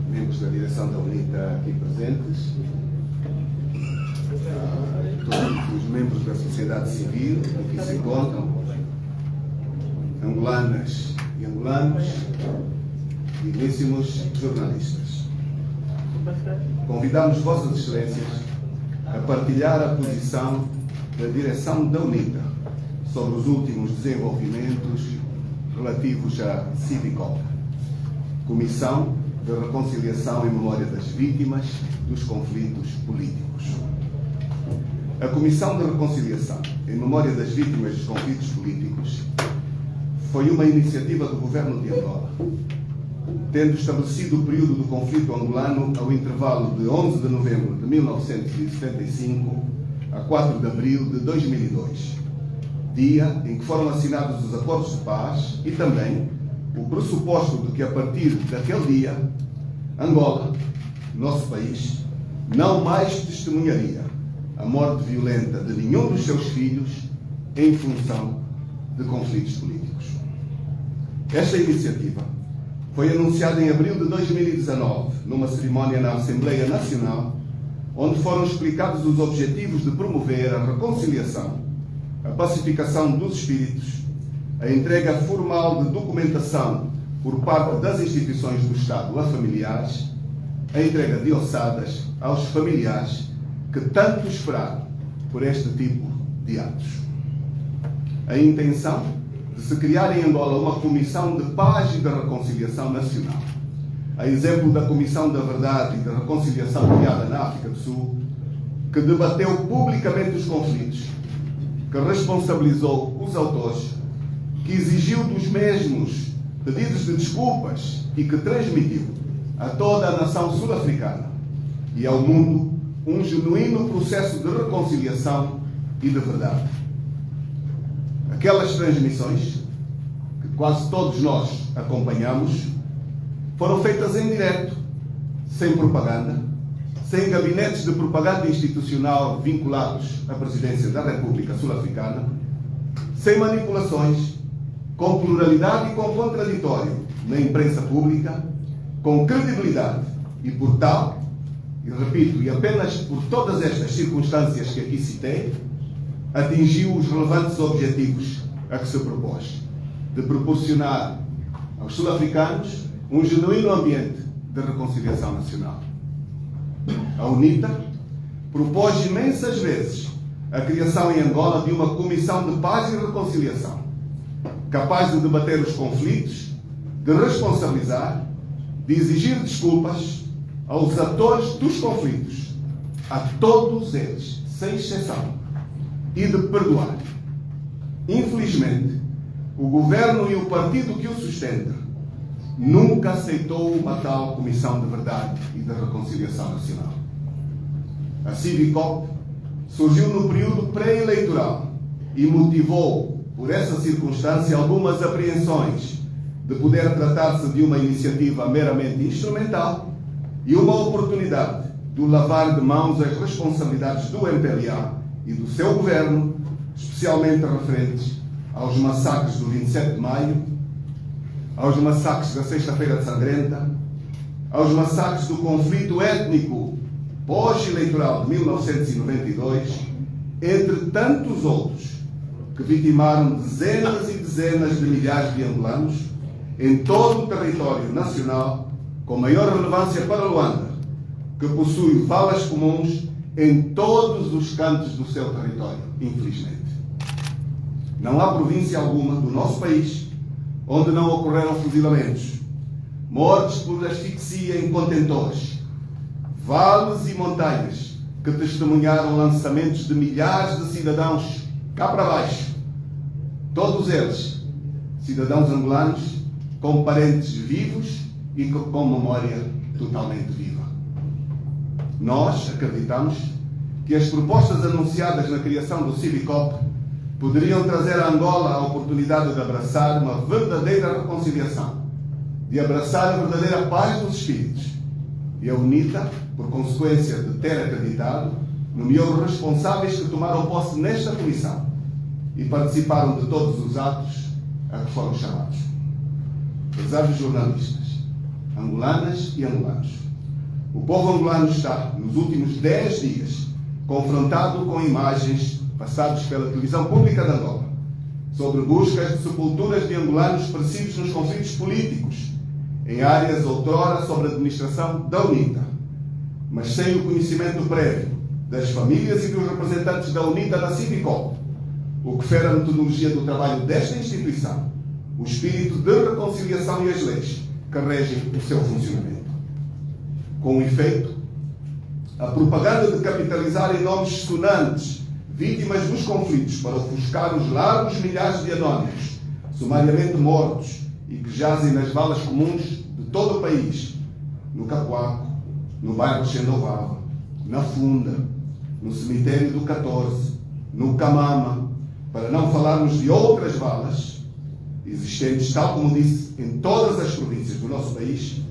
Membros da direção da UNITA aqui presentes, todos os membros da sociedade civil que aqui se encontram, angolanas e angolanos, digníssimos jornalistas. Convidamos Vossas Excelências a partilhar a posição da direção da UNITA sobre os últimos desenvolvimentos relativos à CIVICOP, Comissão de Reconciliação em Memória das Vítimas dos Conflitos Políticos. A Comissão de Reconciliação em Memória das Vítimas dos Conflitos Políticos foi uma iniciativa do Governo de Angola, tendo estabelecido o período do conflito angolano ao intervalo de 11 de novembro de 1975 a 4 de abril de 2002, dia em que foram assinados os acordos de paz e também o pressuposto de que a partir daquele dia, Angola, nosso país, não mais testemunharia a morte violenta de nenhum dos seus filhos em função de conflitos políticos. Esta iniciativa foi anunciada em abril de 2019, numa cerimónia na Assembleia Nacional, onde foram explicados os objetivos de promover a reconciliação, a pacificação dos espíritos, a entrega formal de documentação por parte das instituições do Estado a familiares, a entrega de ossadas aos familiares que tanto esperaram por este tipo de atos. A intenção de se criar em Angola uma Comissão de Paz e de Reconciliação Nacional, a exemplo da Comissão da Verdade e da Reconciliação criada na África do Sul, que debateu publicamente os conflitos, que responsabilizou os autores, que exigiu dos mesmos pedidos de desculpas e que transmitiu a toda a nação sul-africana e ao mundo um genuíno processo de reconciliação e de verdade. Aquelas transmissões, que quase todos nós acompanhamos, foram feitas em direto, sem propaganda, sem gabinetes de propaganda institucional vinculados à presidência da República Sul-Africana, sem manipulações, com pluralidade e com contraditório na imprensa pública, com credibilidade e por tal, e repito, e apenas por todas estas circunstâncias que aqui citei, atingiu os relevantes objetivos a que se propôs, de proporcionar aos sul-africanos um genuíno ambiente de reconciliação nacional. A UNITA propôs imensas vezes a criação em Angola de uma Comissão de Paz e Reconciliação, capaz de debater os conflitos, de responsabilizar, de exigir desculpas aos atores dos conflitos, a todos eles, sem exceção, e de perdoar. Infelizmente, o governo e o partido que o sustenta nunca aceitou uma tal Comissão de Verdade e de Reconciliação Nacional. A CIVICOP surgiu no período pré-eleitoral e motivou, por essa circunstância, algumas apreensões de poder tratar-se de uma iniciativa meramente instrumental e uma oportunidade de lavar de mãos as responsabilidades do MPLA e do seu governo, especialmente referentes aos massacres do 27 de maio, aos massacres da Sexta-feira Sangrenta, aos massacres do conflito étnico pós-eleitoral de 1992, entre tantos outros que vitimaram dezenas e dezenas de milhares de angolanos em todo o território nacional, com maior relevância para Luanda, que possui valas comuns em todos os cantos do seu território, infelizmente. Não há província alguma do nosso país onde não ocorreram fuzilamentos, mortes por asfixia em contentores, vales e montanhas que testemunharam lançamentos de milhares de cidadãos cá para baixo, todos eles cidadãos angolanos com parentes vivos e com memória totalmente viva. Nós acreditamos que as propostas anunciadas na criação do CIVICOP poderiam trazer a Angola a oportunidade de abraçar uma verdadeira reconciliação, de abraçar a verdadeira paz dos espíritos. E a UNITA, por consequência de ter acreditado, nomeou responsáveis que tomaram posse nesta comissão e participaram de todos os atos a que foram chamados. prezados jornalistas, angolanas e angolanos, o povo angolano está, nos últimos 10 dias, confrontado com imagens passadas pela televisão pública de Angola sobre buscas de sepulturas de angolanos perecidos nos conflitos políticos em áreas outrora sob a administração da UNITA, mas sem o conhecimento prévio das famílias e dos representantes da UNITA da Civicop, o que fere a metodologia do trabalho desta instituição, o espírito de reconciliação e as leis que regem o seu funcionamento. Com efeito, a propaganda de capitalizar em nomes sonantes vítimas dos conflitos para ofuscar os largos milhares de anónimos sumariamente mortos e que jazem nas valas comuns de todo o país, no Cacoaco, no bairro Xendovava, na Funda, no cemitério do 14, no Camama, para não falarmos de outras valas existentes, tal como disse, em todas as províncias do nosso país,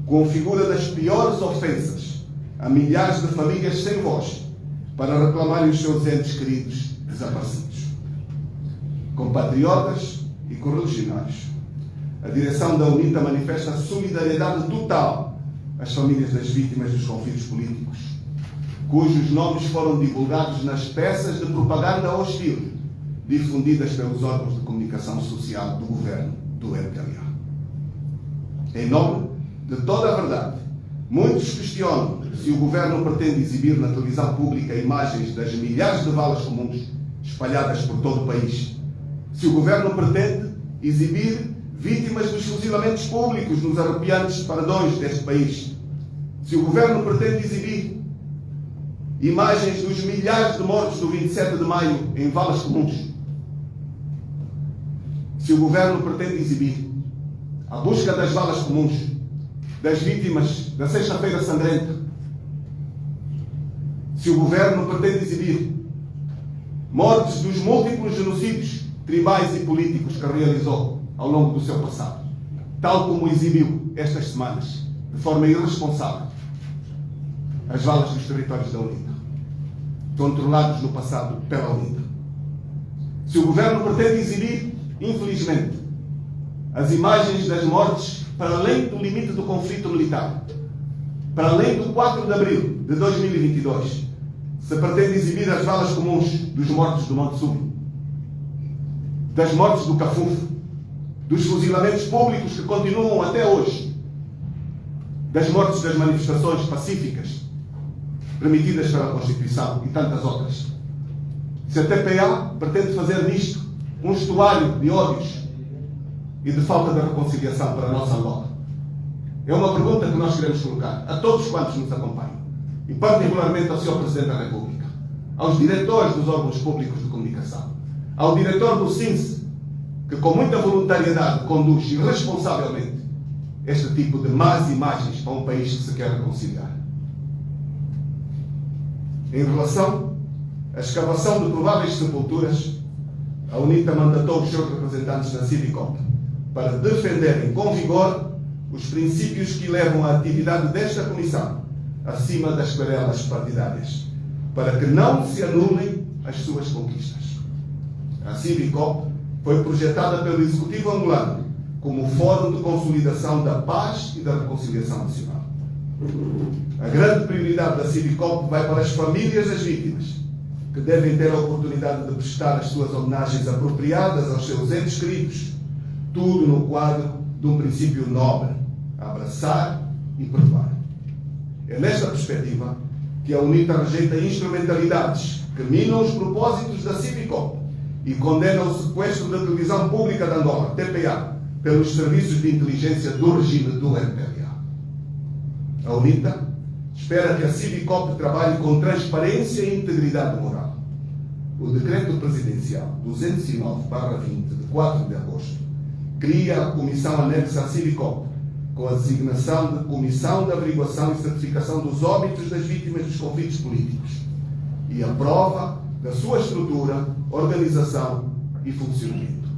configura das piores ofensas a milhares de famílias sem voz para reclamarem os seus entes queridos desaparecidos. Compatriotas e correligionários, a direção da UNITA manifesta solidariedade total às famílias das vítimas dos conflitos políticos, cujos nomes foram divulgados nas peças de propaganda hostil difundidas pelos órgãos de comunicação social do governo do MPLA. Em nome de toda a verdade, muitos questionam se o governo pretende exibir na televisão pública imagens das milhares de valas comuns espalhadas por todo o país, se o governo pretende exibir vítimas dos fuzilamentos públicos nos arrepiantes paredões deste país, se o governo pretende exibir imagens dos milhares de mortos do 27 de maio em valas comuns, se o governo pretende exibir a busca das valas comuns das vítimas da Sexta-feira Sangrenta, se o governo pretende exibir mortes dos múltiplos genocídios tribais e políticos que realizou ao longo do seu passado, tal como exibiu estas semanas, de forma irresponsável, as valas dos territórios da UNITA, controlados no passado pela UNITA. Se o governo pretende exibir, infelizmente, as imagens das mortes para além do limite do conflito militar, para além do 4 de abril de 2022, se pretende exibir as valas comuns dos mortos do Monte Sul, das mortes do Cafufo, dos fuzilamentos públicos que continuam até hoje, das mortes das manifestações pacíficas permitidas pela Constituição e tantas outras. Se a TPA pretende fazer nisto um estuário de ódios e de falta de reconciliação para a nossa Angola, é uma pergunta que nós queremos colocar a todos quantos nos acompanham, e particularmente ao Sr. Presidente da República, aos diretores dos órgãos públicos de comunicação, ao diretor do SINSE, que com muita voluntariedade conduz irresponsavelmente este tipo de más imagens para um país que se quer reconciliar. Em relação à escavação de prováveis sepulturas, a UNITA mandatou os seus representantes na Civicop para defenderem com vigor os princípios que levam a atividade desta comissão acima das querelas partidárias, para que não se anulem as suas conquistas. A Civicop foi projetada pelo Executivo angolano como fórum de consolidação da paz e da reconciliação nacional. A grande prioridade da Civicop vai para as famílias das vítimas, que devem ter a oportunidade de prestar as suas homenagens apropriadas aos seus entes queridos, tudo no quadro de um princípio nobre: abraçar e perdoar. É nesta perspectiva que a UNITA rejeita instrumentalidades que minam os propósitos da Civicop e condena o sequestro da televisão pública de Angola, TPA, pelos serviços de inteligência do regime do MPLA. A UNITA espera que a Civicop trabalhe com transparência e integridade moral. O Decreto Presidencial 209/20, de 4 de agosto, cria a comissão anexa à Civicop, com a designação de Comissão de Averiguação e Certificação dos Óbitos das Vítimas dos Conflitos Políticos e aprova da sua estrutura, organização e funcionamento.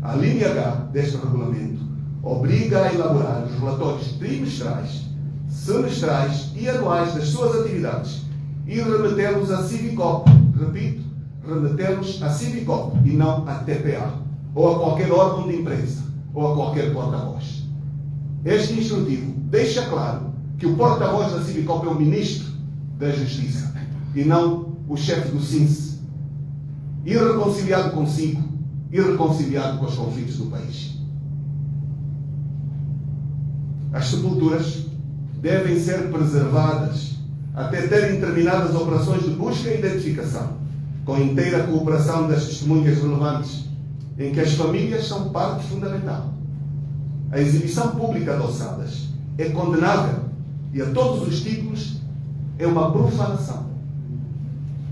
A linha H deste regulamento obriga a elaborar os relatórios trimestrais, semestrais e anuais das suas atividades e remetê-los à Civicop. Repito, remetê-los à Civicop e não à TPA ou a qualquer órgão de imprensa ou a qualquer porta-voz. Este instrutivo deixa claro que o porta-voz da Civicop é o Ministro da Justiça e não o chefe do SINCE, irreconciliado consigo, irreconciliado com os conflitos do país. As sepulturas devem ser preservadas até terem terminado as operações de busca e identificação, com inteira cooperação das testemunhas relevantes, em que as famílias são parte fundamental. A exibição pública de ossadas é condenável e, a todos os títulos, é uma profanação.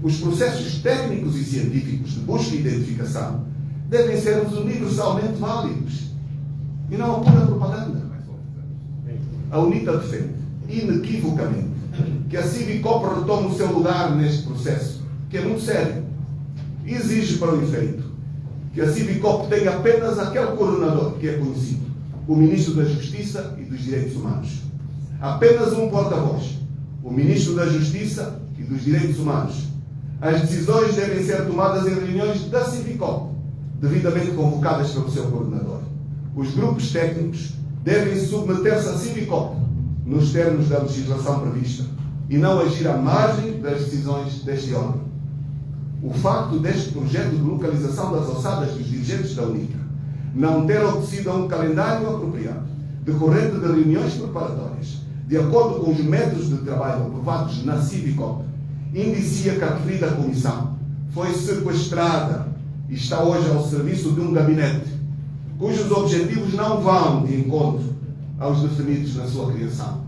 Os processos técnicos e científicos de busca e identificação devem ser universalmente válidos e não a pura propaganda. A UNITA defende, inequivocamente, que a Civicop retome o seu lugar neste processo, que é muito sério, e exige para o efeito que a Civicop tenha apenas aquele coordenador que é conhecido, o Ministro da Justiça e dos Direitos Humanos. Apenas um porta-voz, o Ministro da Justiça e dos Direitos Humanos. As decisões devem ser tomadas em reuniões da Civicop, devidamente convocadas pelo seu coordenador. Os grupos técnicos devem submeter-se à Civicop nos termos da legislação prevista e não agir à margem das decisões deste órgão. O facto deste projeto de localização das ossadas dos dirigentes da UNITA não ter obedecido a um calendário apropriado, decorrente de reuniões preparatórias, de acordo com os métodos de trabalho aprovados na Civicop, indicia que a referida comissão foi sequestrada e está hoje ao serviço de um gabinete cujos objetivos não vão de encontro aos definidos na sua criação: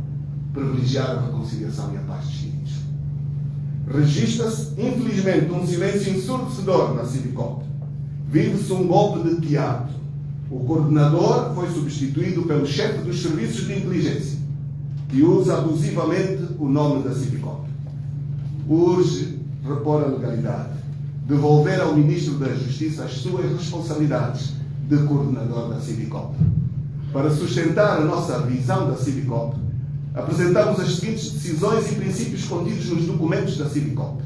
privilegiar a reconciliação e a paz dos espíritos. Registra-se, infelizmente, um silêncio ensurdecedor na Civicop. Vive-se um golpe de teatro. O coordenador foi substituído pelo chefe dos serviços de inteligência, que usa abusivamente o nome da Civicop. Urge repor a legalidade, devolver ao Ministro da Justiça as suas responsabilidades de coordenador da Civicop. Para sustentar a nossa visão da Civicop, apresentamos as seguintes decisões e princípios contidos nos documentos da Civicop.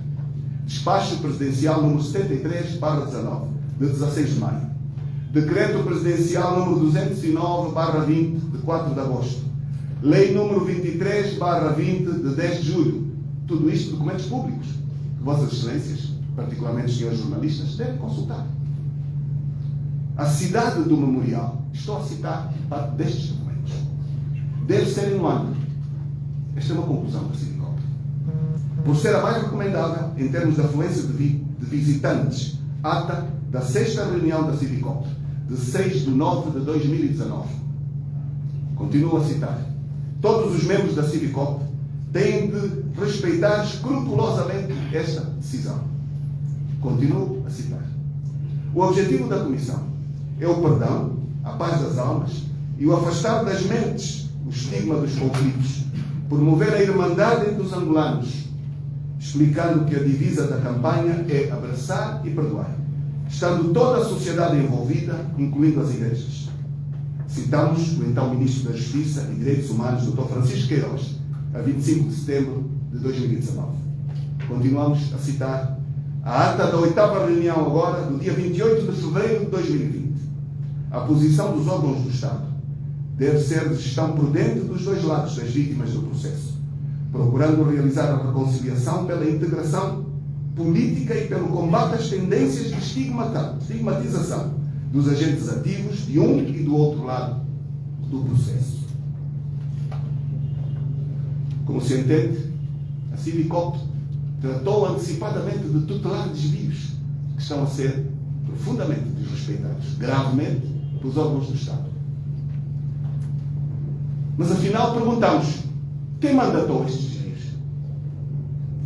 Despacho Presidencial número 73/19, de 16 de maio. Decreto Presidencial número 209/20, de 4 de agosto. Lei número 23/20, de 10 de julho. Tudo isto documentos públicos, que Vossas Excelências, particularmente os senhores jornalistas, devem consultar. A cidade do memorial, estou a citar parte destes documentos, deve ser em Luanda. Esta é uma conclusão da Civicop. Por ser a mais recomendável em termos de afluência de visitantes, ata da 6ª reunião da Civicop, de 6 de 9 de 2019. Continuo a citar. Todos os membros da Civicop têm de respeitar escrupulosamente esta decisão. Continuo a citar. O objetivo da Comissão é o perdão, a paz das almas e o afastar das mentes o estigma dos conflitos, promover a irmandade entre os angolanos, explicando que a divisa da campanha é abraçar e perdoar, estando toda a sociedade envolvida, incluindo as igrejas. Citamos o então Ministro da Justiça e Direitos Humanos, Dr. Francisco Queiroz, a 25 de setembro de 2019. Continuamos a citar a ata da 8ª reunião agora, do dia 28 de fevereiro de 2020. A posição dos órgãos do Estado deve ser de gestão prudente dos dois lados das vítimas do processo, procurando realizar a reconciliação pela integração política e pelo combate às tendências de estigmatização dos agentes ativos de um e do outro lado do processo. Como se entende, a Civicop tratou antecipadamente de tutelar desvios que estão a ser profundamente desrespeitados, gravemente, pelos órgãos do Estado. Mas afinal perguntamos: quem mandatou estes desvios?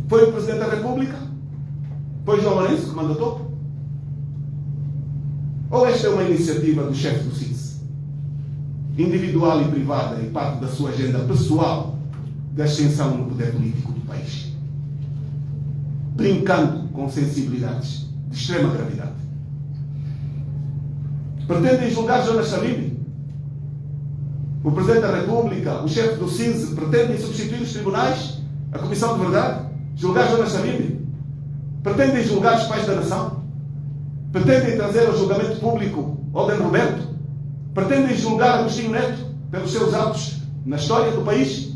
Foi o Presidente da República? Foi João Lourenço que mandatou? Ou esta é uma iniciativa do chefe do SINCE, individual e privada e parte da sua agenda pessoal de ascensão no poder político do país, brincando com sensibilidades de extrema gravidade? Pretendem julgar Jonas Savimbi? O Presidente da República, o chefe do SINCE, pretendem substituir os tribunais, a Comissão de Verdade, julgar Jonas Savimbi? Pretendem julgar os pais da nação? Pretendem trazer ao julgamento público Alden Roberto? Pretendem julgar Agostinho Neto pelos seus atos na história do país?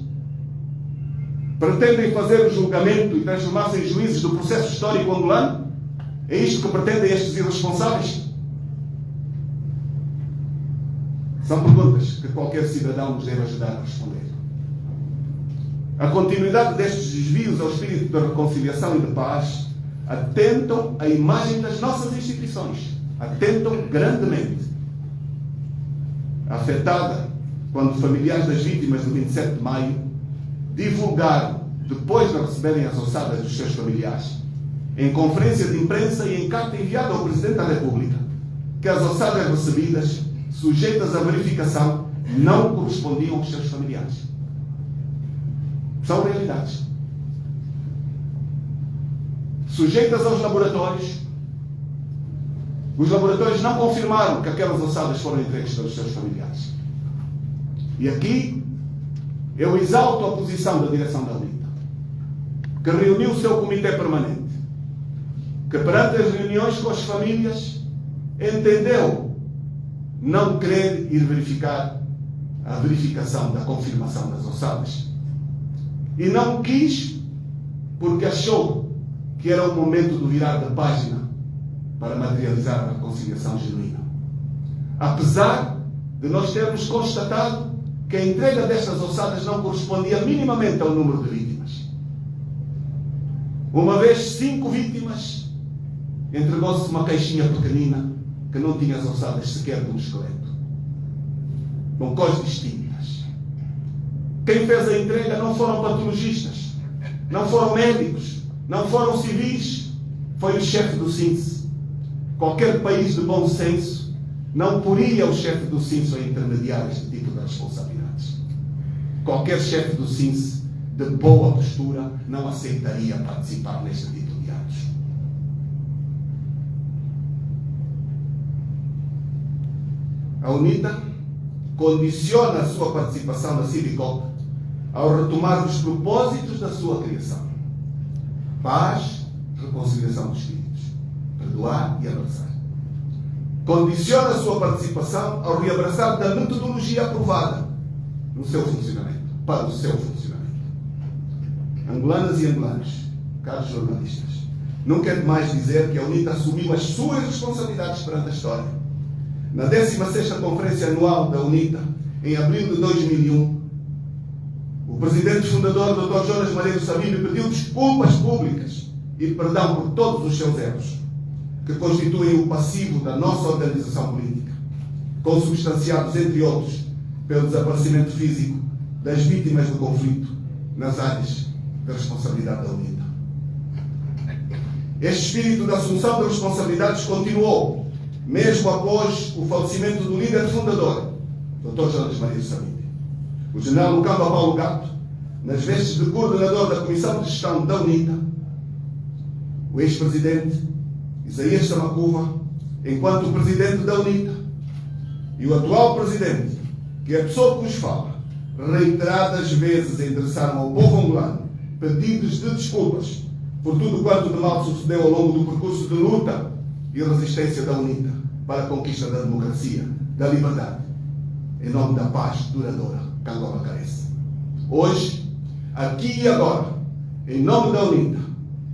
Pretendem fazer o julgamento e transformar-se em juízes do processo histórico angolano? É isto que pretendem estes irresponsáveis? São perguntas que qualquer cidadão nos deve ajudar a responder. A continuidade destes desvios ao espírito da reconciliação e de paz atentam à imagem das nossas instituições. Atentam grandemente. Afetada quando familiares das vítimas do 27 de maio divulgaram, depois de receberem as ossadas dos seus familiares, em conferência de imprensa e em carta enviada ao Presidente da República, que as ossadas recebidas, sujeitas à verificação, não correspondiam aos seus familiares. São realidades. Sujeitas aos laboratórios, os laboratórios não confirmaram que aquelas ossadas foram entregues pelos seus familiares. E aqui eu exalto a posição da direção da UNITA, que reuniu o seu comitê permanente, que perante as reuniões com as famílias entendeu não querer ir verificar a verificação da confirmação das ossadas. E não quis porque achou que era o momento do virar da página para materializar a reconciliação genuína. Apesar de nós termos constatado que a entrega destas ossadas não correspondia minimamente ao número de vítimas. Uma vez 5 vítimas, entregou-se uma caixinha pequenina que não tinha as ossadas sequer de um esqueleto, com cores distintas. Quem fez a entrega não foram patologistas, não foram médicos, não foram civis, foi o chefe do SINCE. Qualquer país de bom senso não poria o chefe do SINCE a intermediar este tipo de responsabilidades. Qualquer chefe do SINCE de boa postura não aceitaria participar neste tipo de atos. A UNITA condiciona a sua participação na Civicop ao retomar os propósitos da sua criação: paz, reconciliação dos espíritos, perdoar e abraçar. Condiciona a sua participação ao reabraçar da metodologia aprovada no seu funcionamento, para o seu funcionamento. Angolanas e angolanos, caros jornalistas, nunca é demais dizer que a UNITA assumiu as suas responsabilidades perante a história. Na 16ª Conferência Anual da UNITA, em abril de 2001, o presidente fundador, Dr. Jonas Malheiro Sabino, pediu desculpas públicas e perdão por todos os seus erros, que constituem o passivo da nossa organização política, consubstanciados, entre outros, pelo desaparecimento físico das vítimas do conflito nas áreas de responsabilidade da UNITA. Este espírito da assunção de responsabilidades continuou, mesmo após o falecimento do líder fundador, Dr. Jonas Malheiro Sabino. O general Lucamba Paulo Gato, nas vestes de coordenador da Comissão de Gestão da UNITA, o ex-presidente Isaías Samacuva, enquanto presidente da UNITA, e o atual presidente, que é a pessoa que nos fala, reiteradas vezes endereçaram ao povo angolano pedidos de desculpas por tudo quanto de mal sucedeu ao longo do percurso de luta e resistência da UNITA para a conquista da democracia, da liberdade, em nome da paz duradoura que Angola carece. Hoje, aqui e agora, em nome da UNITA,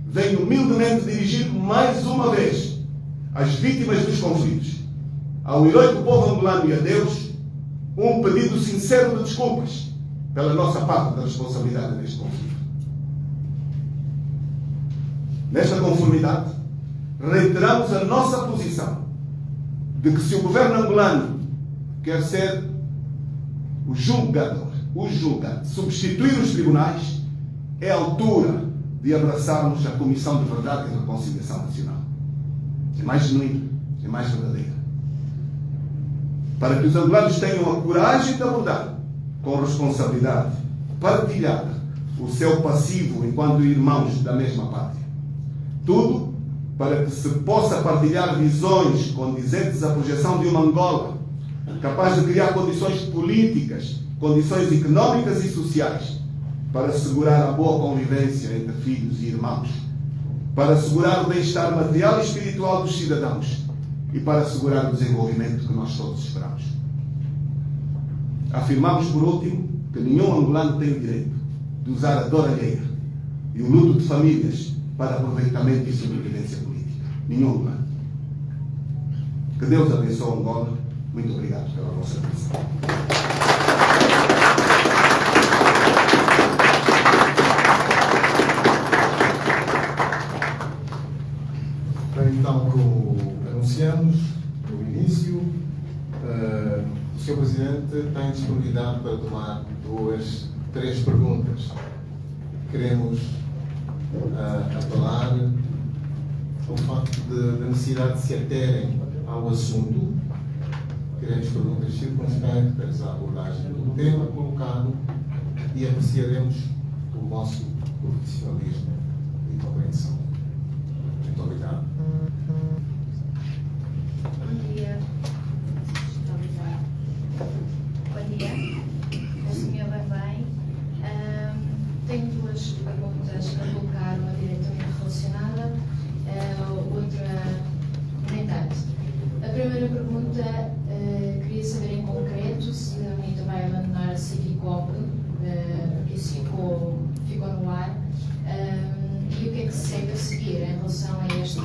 venho humildemente dirigir mais uma vez às vítimas dos conflitos, ao heróico povo angolano e a Deus, um pedido sincero de desculpas pela nossa parte da responsabilidade neste conflito. Nesta conformidade, reiteramos a nossa posição de que se o governo angolano quer ser o julgador, substituir os tribunais, é a altura de abraçarmos a Comissão de Verdade e Reconciliação Nacional. É mais genuína, é mais verdadeira. Para que os angolanos tenham a coragem de abordar com responsabilidade partilhada o seu passivo enquanto irmãos da mesma pátria. Tudo para que se possa partilhar visões condizentes à projeção de uma Angola capaz de criar condições políticas, condições económicas e sociais para assegurar a boa convivência entre filhos e irmãos, para assegurar o bem-estar material e espiritual dos cidadãos e para assegurar o desenvolvimento que nós todos esperamos. Afirmamos, por último, que nenhum angolano tem o direito de usar a dor alheia e o luto de famílias para aproveitamento e sobrevivência política. Nenhum angolano. Que Deus abençoe Angola. Muito obrigado pela vossa atenção. Então, como anunciamos no início, o Sr. Presidente tem disponibilidade para tomar 2, 3 perguntas. Queremos apelar ao facto da necessidade de se aterem ao assunto. Queremos perguntas circunspectas à abordagem do tema colocado e apreciaremos o vosso profissionalismo e compreensão. Muito obrigado. Bom dia. Muito obrigada. Bom dia. O senhor vai bem. Tenho 2 perguntas a colocar, uma diretamente relacionada, outra nem tanto. A primeira pergunta, queria saber em concreto se a UNITA vai abandonar a Civicop, porque isso ficou no ar, e o que é que se segue a seguir em relação a estas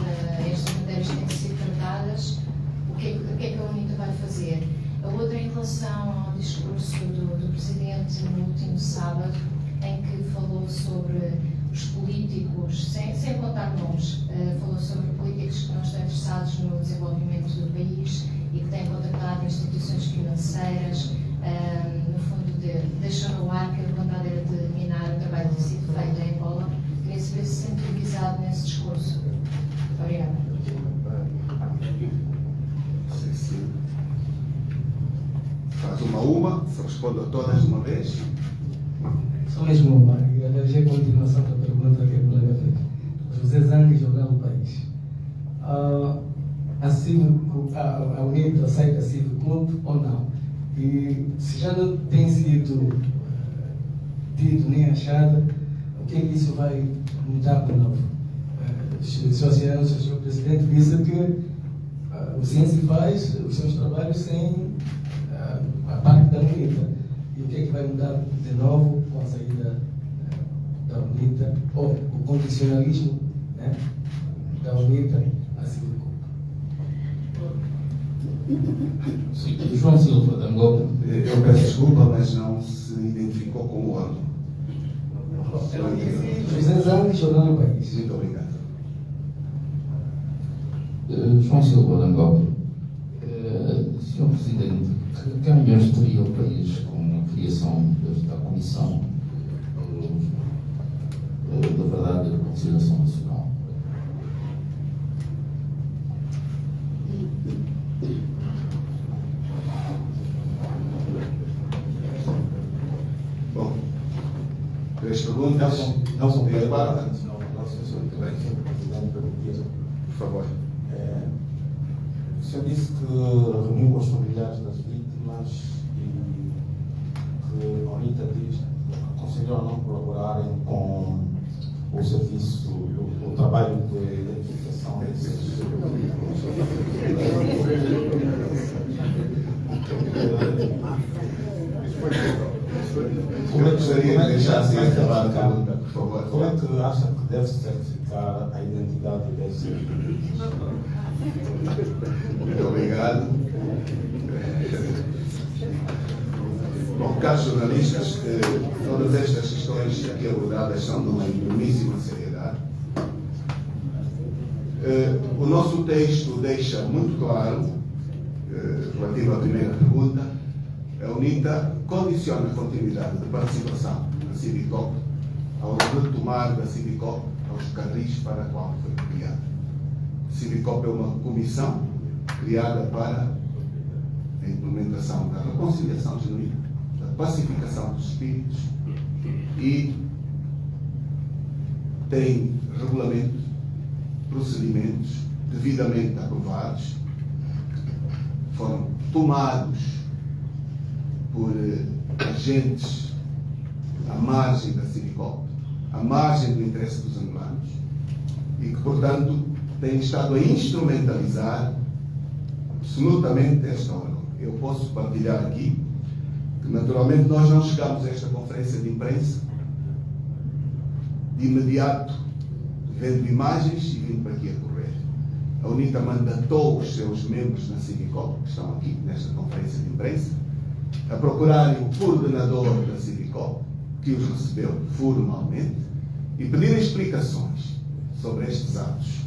matérias que têm que ser tratadas, o que é que a UNITA vai fazer. A outra em relação ao discurso do Presidente no último sábado, em que falou sobre os políticos, sem contar nomes, falou sobre políticos que não estão interessados no desenvolvimento do país e que têm contactado instituições financeiras, no fundo deixou no ar que a vontade era de minar o trabalho que tem sido feito em Angola. Queria saber se sente revisado nesse discurso. Muito obrigada. Faz uma, se responde a todas de uma vez. Só mesmo uma, e a continuação da pergunta que a colega fez. José Zang, Jornal do País. A UNITA aceita a Civicop ou não? E se já não tem sido dito nem achado, o que é que isso vai mudar de novo? O Sr. Presidente disse que o Ciência faz os seus trabalhos sem a parte da UNITA. E o que é que vai mudar de novo com a saída da UNITA, ou o condicionalismo, né, da UNITA a Civicop? João Silva, da Angola. Eu peço desculpa, mas não se identificou com o órgão. José Zang, Jornal do País. Muito obrigado. João Silva, da Angola. Sr. Presidente, que ganhos teria o país com a criação desta Comissão da Verdade e da Reconciliação Nacional? Bom, 3 perguntas. Nelson Pedro. Por favor. O senhor disse que reuniu com os familiares das vítimas e que a UNITA diz que aconselhou a não colaborarem com o serviço, o trabalho de identificação desses. Eu gostaria de deixar assim acabar a pergunta, por favor. Como é que acha que deve certificar a identidade desses vítimas? Muito obrigado. Bom, caros jornalistas, todas estas questões aqui abordadas são de uma enormíssima seriedade. O nosso texto deixa muito claro, relativo à primeira pergunta, a UNITA condiciona a continuidade de participação na Civicop ao retomar da Civicop aos carris para a qual foi criada. A Civicop é uma comissão criada para a implementação da reconciliação genuína, da pacificação dos espíritos e tem regulamentos, procedimentos devidamente aprovados, foram tomados por agentes à margem da Civicop, à margem do interesse dos angolanos e que, portanto, têm estado a instrumentalizar absolutamente esta órgão. Eu posso partilhar aqui que naturalmente nós não chegámos a esta conferência de imprensa de imediato, vendo imagens e vindo para aqui a correr. A UNITA mandatou os seus membros na Civicop, que estão aqui nesta conferência de imprensa, a procurarem o coordenador da Civicop, que os recebeu formalmente, e pedirem explicações sobre estes atos.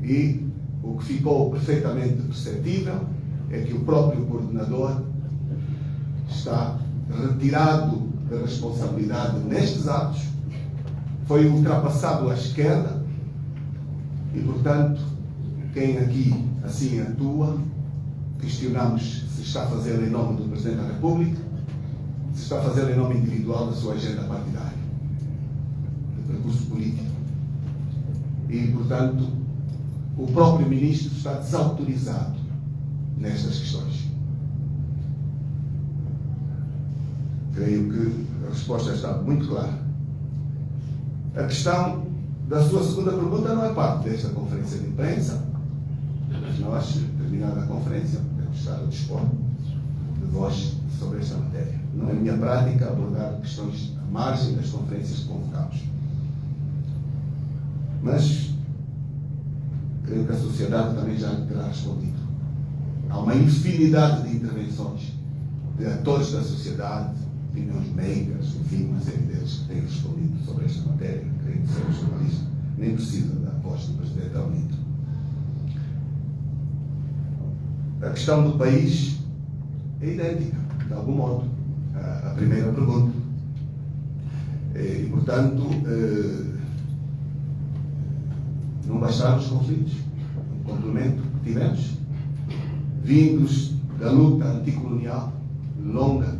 E o que ficou perfeitamente perceptível é que o próprio coordenador está retirado da responsabilidade nestes atos, foi ultrapassado à esquerda e, portanto, quem aqui assim atua, questionamos se está a fazer em nome do Presidente da República, se está a fazer em nome individual da sua agenda partidária, de percurso político. E, portanto, o próprio Ministro está desautorizado nestas questões. Creio que a resposta está muito clara. A questão da sua segunda pergunta não é parte desta conferência de imprensa, mas nós, terminada a conferência, podemos estar a dispor de voz sobre esta matéria. Não é minha prática abordar questões à margem das conferências que convocamos. Mas creio que a sociedade também já terá respondido. Há uma infinidade de intervenções de atores da sociedade, opiniões meigas, enfim, uma série deles que têm respondido sobre esta matéria. Creio que ser um jornalista nem precisa da voz do Presidente da UNITA. A questão do país é idêntica, de algum modo, à primeira pergunta. E, portanto, não bastaram os conflitos, um complemento que tivemos, vindos da luta anticolonial longa.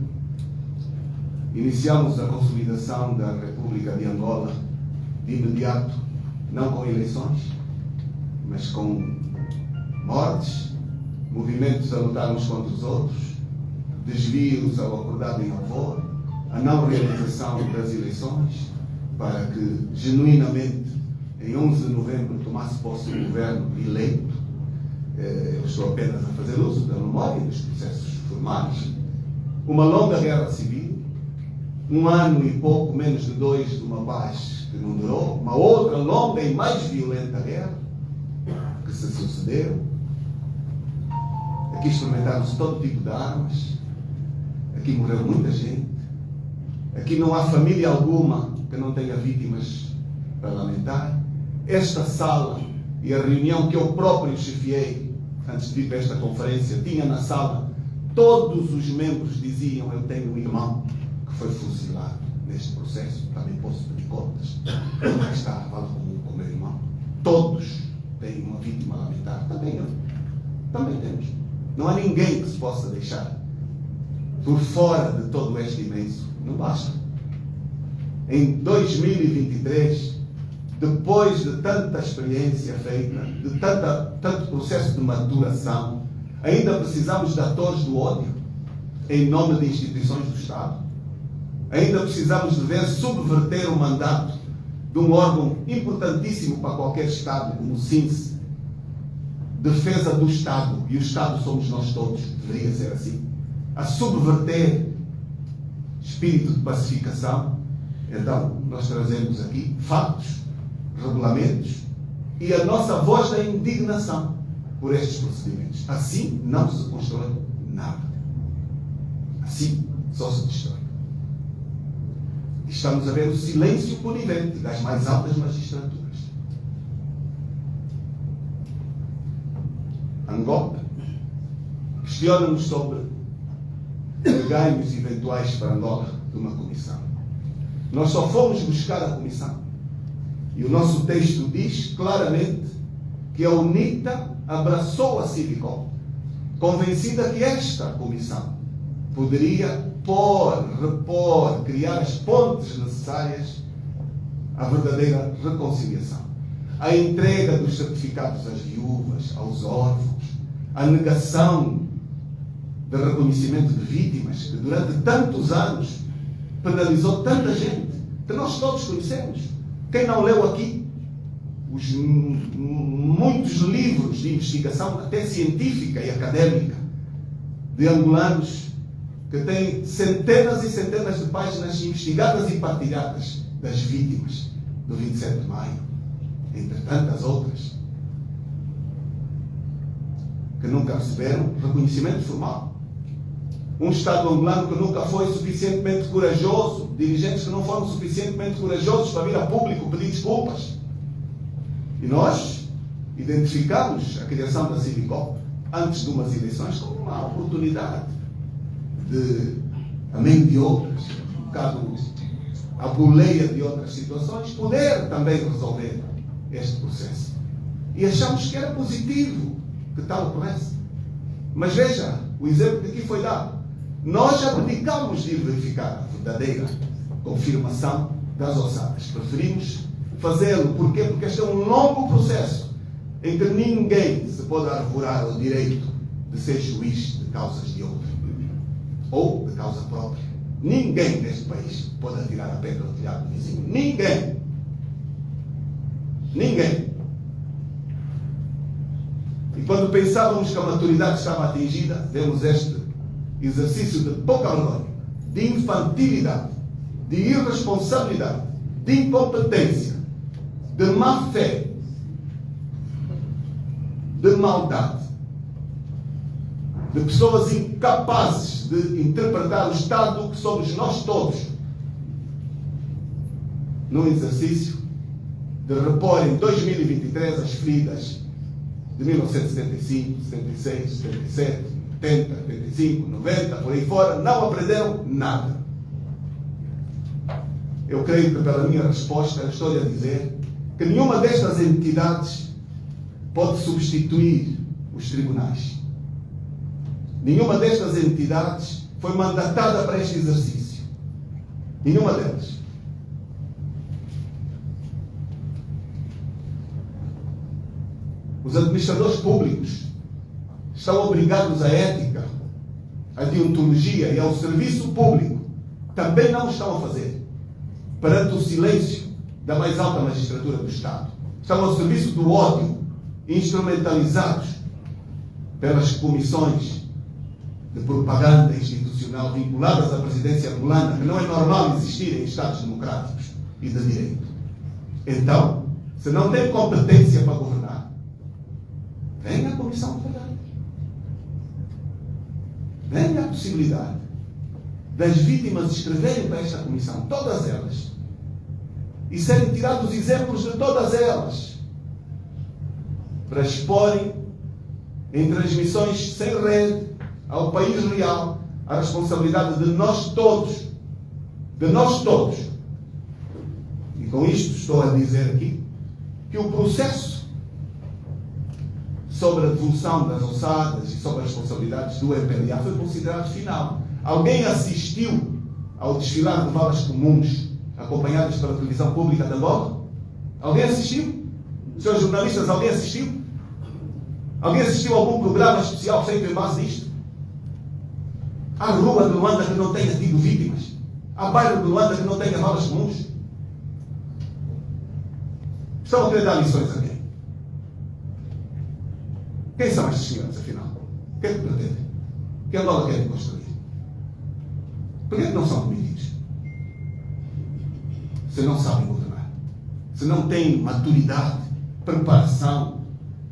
Iniciamos a consolidação da República de Angola de imediato, não com eleições, mas com mortes, movimentos a lutar uns contra os outros, desvios ao acordado em Alvor, a não realização das eleições, para que, genuinamente, em 11 de novembro, tomasse posse um governo eleito. Eu estou apenas a fazer uso da memória dos processos formais. Uma longa guerra civil, um ano e pouco, menos de 2, de uma paz que não durou, uma outra longa e mais violenta guerra que se sucedeu. Aqui experimentaram-se todo tipo de armas, aqui morreu muita gente, aqui não há família alguma que não tenha vítimas para lamentar. Esta sala e a reunião que eu próprio chefiei antes de vir para esta conferência, tinha na sala, todos os membros diziam: eu tenho um irmão que foi fuzilado neste processo, também posso pedir contas. Como está, fala com o meu irmão. Todos têm uma vítima a lamentar, também eu. Também temos. Não há ninguém que se possa deixar por fora de todo este imenso. Não basta. Em 2023, depois de tanta experiência feita, de tanto processo de maturação, ainda precisamos de atores do ódio em nome de instituições do Estado? Ainda precisamos de ver subverter o mandato de um órgão importantíssimo para qualquer Estado, como o SINCE, defesa do Estado, e o Estado somos nós todos, deveria ser assim, a subverter espírito de pacificação? Então, nós trazemos aqui factos, regulamentos e a nossa voz da indignação por estes procedimentos. Assim não se constrói nada. Assim só se destrói. Estamos a ver o silêncio conivente das mais altas magistraturas. Angola questiona-nos sobre ganhos eventuais para Angola de uma comissão. Nós só fomos buscar a comissão. E o nosso texto diz claramente que a UNITA abraçou a Civicop, convencida que esta comissão poderia repor, criar as pontes necessárias à verdadeira reconciliação. A entrega dos certificados às viúvas, aos órfãos, a negação de reconhecimento de vítimas, que durante tantos anos penalizou tanta gente, que nós todos conhecemos. Quem não leu aqui muitos livros de investigação, até científica e académica, de angolanos que tem centenas e centenas de páginas investigadas e partilhadas das vítimas do 27 de maio, entre tantas outras, que nunca receberam reconhecimento formal. Um Estado angolano que nunca foi suficientemente corajoso, dirigentes que não foram suficientemente corajosos para vir a público pedir desculpas. E nós identificamos a criação da Civicop antes de umas eleições como uma oportunidade de, a meio de outras, um bocado a boleia de outras situações, poder também resolver este processo. E achamos que era positivo que tal ocorresse. Mas veja o exemplo que aqui foi dado. Nós abdicamos de ir verificar a verdadeira confirmação das ossadas. Preferimos fazê-lo. Porquê? Porque este é um longo processo em que ninguém se pode arvorar o direito de ser juiz de causas de outro ou de causa própria. Ninguém neste país pode atirar a pedra ao telhado do vizinho. Ninguém. Ninguém. E quando pensávamos que a maturidade estava atingida, vemos este exercício de pouca vergonha, de infantilidade, de irresponsabilidade, de incompetência, de má fé, de maldade, de pessoas incapazes de interpretar o Estado que somos nós todos, num exercício de repor em 2023 as feridas de 1975, 76, 77, 80, 85, 90, por aí fora. Não aprenderam nada. Eu creio que pela minha resposta eu estou a dizer que nenhuma destas entidades pode substituir os tribunais. Nenhuma destas entidades foi mandatada para este exercício. Nenhuma delas. Os administradores públicos estão obrigados à ética, à deontologia e ao serviço público. Também não estão a fazer. Perante o silêncio da mais alta magistratura do Estado. Estão ao serviço do ódio, instrumentalizados pelas comissões de propaganda institucional vinculadas à presidência angolana, que não é normal existir em Estados democráticos e de direito. Então, se não tem competência para governar, venha a Comissão de Verdade. Venha a possibilidade das vítimas escreverem para esta comissão, todas elas, e serem tirados exemplos de todas elas, para exporem em transmissões sem rede ao país real a responsabilidade de nós todos. De nós todos. E com isto estou a dizer aqui que o processo sobre a devolução das ossadas e sobre as responsabilidades do MPLA foi considerado final. Alguém assistiu ao desfilar de valas comuns acompanhadas pela televisão pública de Angola? Alguém assistiu? Senhores jornalistas, alguém assistiu? Alguém assistiu a algum programa especial feito em base nisto? Há rua de Luanda que não tenha tido vítimas? Há bairro de Luanda que não tenha valas comuns? Estão a querer dar lições a quem? Quem são estes senhores, afinal? O que é que pretendem? Que Angola querem construir? Por que não são comedidos? Se não sabem governar, se não têm maturidade, preparação,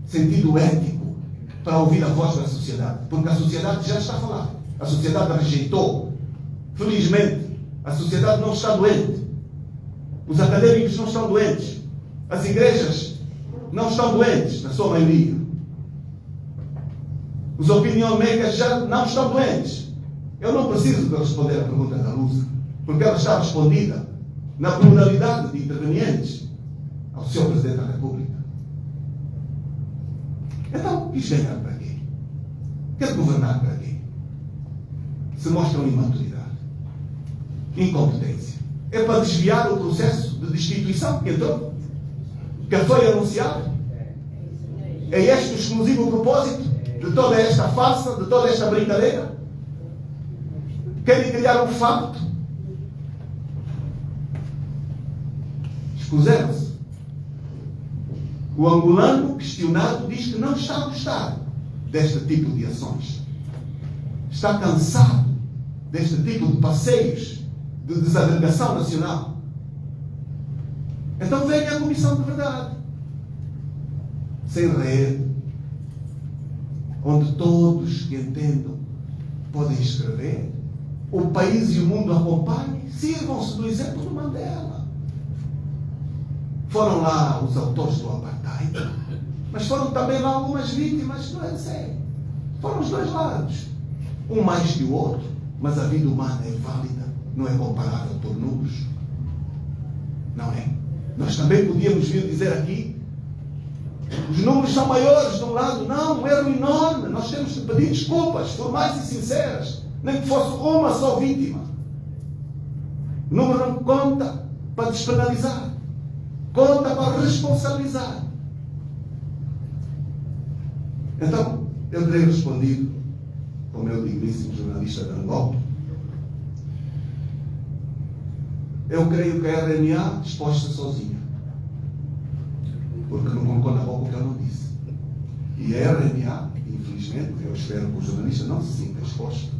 sentido ético para ouvir a voz da sociedade, porque a sociedade já está a falar. A sociedade rejeitou. Felizmente, a sociedade não está doente. Os académicos não estão doentes. As igrejas não estão doentes, na sua maioria. Os opinion makers já não estão doentes. Eu não preciso de responder a pergunta da Lusa, porque ela está respondida na pluralidade de intervenientes ao Sr. Presidente da República. Então, quis ganhar para quê? Quer governar para quê? Se mostram imaturidade, incompetência. É para desviar o processo de destituição que entrou, que foi anunciado. É este o exclusivo propósito de toda esta farsa, de toda esta brincadeira? Querem criar um facto? Expuseram-se. O angolano questionado diz que não está a gostar deste tipo de ações. Está cansado deste tipo de passeios de desagregação nacional. Então venha a Comissão de Verdade, sem rede, onde todos que entendam podem escrever, o país e o mundo acompanhem, sirvam-se do exemplo do Mandela. Foram lá os autores do apartheid, mas foram também lá algumas vítimas do ANC. Foram os dois lados, um mais que o outro, mas a vida humana é válida, não é comparável por números. Não é? Nós também podíamos vir dizer aqui, os números são maiores de um lado. Não, um erro enorme. Nós temos de pedir desculpas formais e sinceras, nem que fosse uma só vítima. O número não conta para despenalizar, conta para responsabilizar. Então, eu terei respondido ao meu digníssimo jornalista de Angola. Eu creio que a RNA exposta sozinha, porque não colocou na boca o que eu não disse. E a RNA, infelizmente, eu espero que o jornalista não se sinta exposto,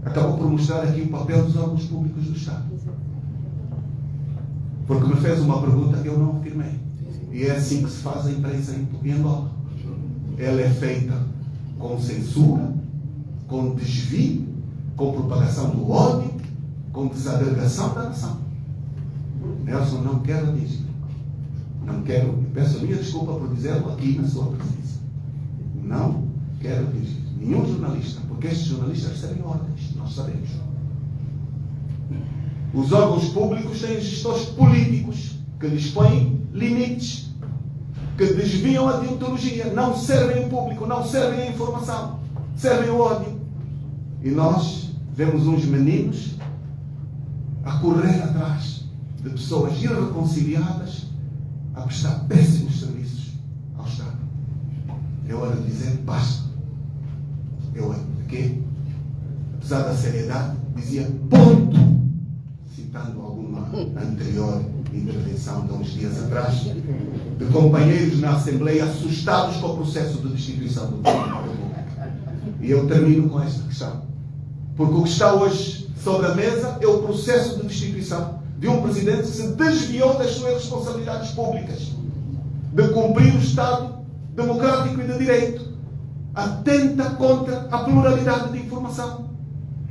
acabou por mostrar aqui o papel dos órgãos públicos do Estado. Porque me fez uma pergunta que eu não afirmei. E é assim que se faz a imprensa em Angola. Ela é feita com censura, com desvio, com propagação do ódio, com desagregação da nação. Nelson, não quero dizer. Não quero, eu peço a minha desculpa por dizê-lo aqui na sua presença. Não quero dizer. Nenhum jornalista, porque estes jornalistas recebem ordens, nós sabemos. Os órgãos públicos têm gestores políticos que lhes põem limites, que desviam a deontologia, não servem o público, não servem a informação, servem o ódio. E nós vemos uns meninos a correr atrás de pessoas irreconciliadas a prestar péssimos serviços ao Estado. É hora de dizer basta. Eu aqui, apesar da seriedade, dizia ponto, citando alguma anterior intervenção de uns dias atrás, de companheiros na Assembleia assustados com o processo de destituição do Presidente da República. E eu termino com esta questão. Porque o que está hoje sobre a mesa é o processo de destituição de um Presidente que se desviou das suas responsabilidades públicas, de cumprir o Estado democrático e de direito, atenta contra a pluralidade de informação.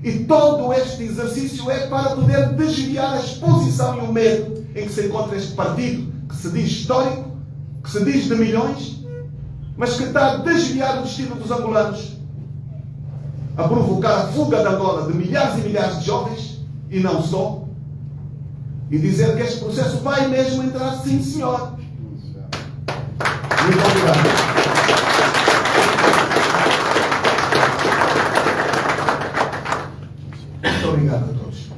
E todo este exercício é para poder desviar a exposição e o medo em que se encontra este partido, que se diz histórico, que se diz de milhões, mas que está a desviar o destino dos angolanos, a provocar a fuga de Angola de milhares e milhares de jovens, e não só, e dizer que este processo vai mesmo entrar, sim senhor. Muito obrigado. Muito obrigado a todos.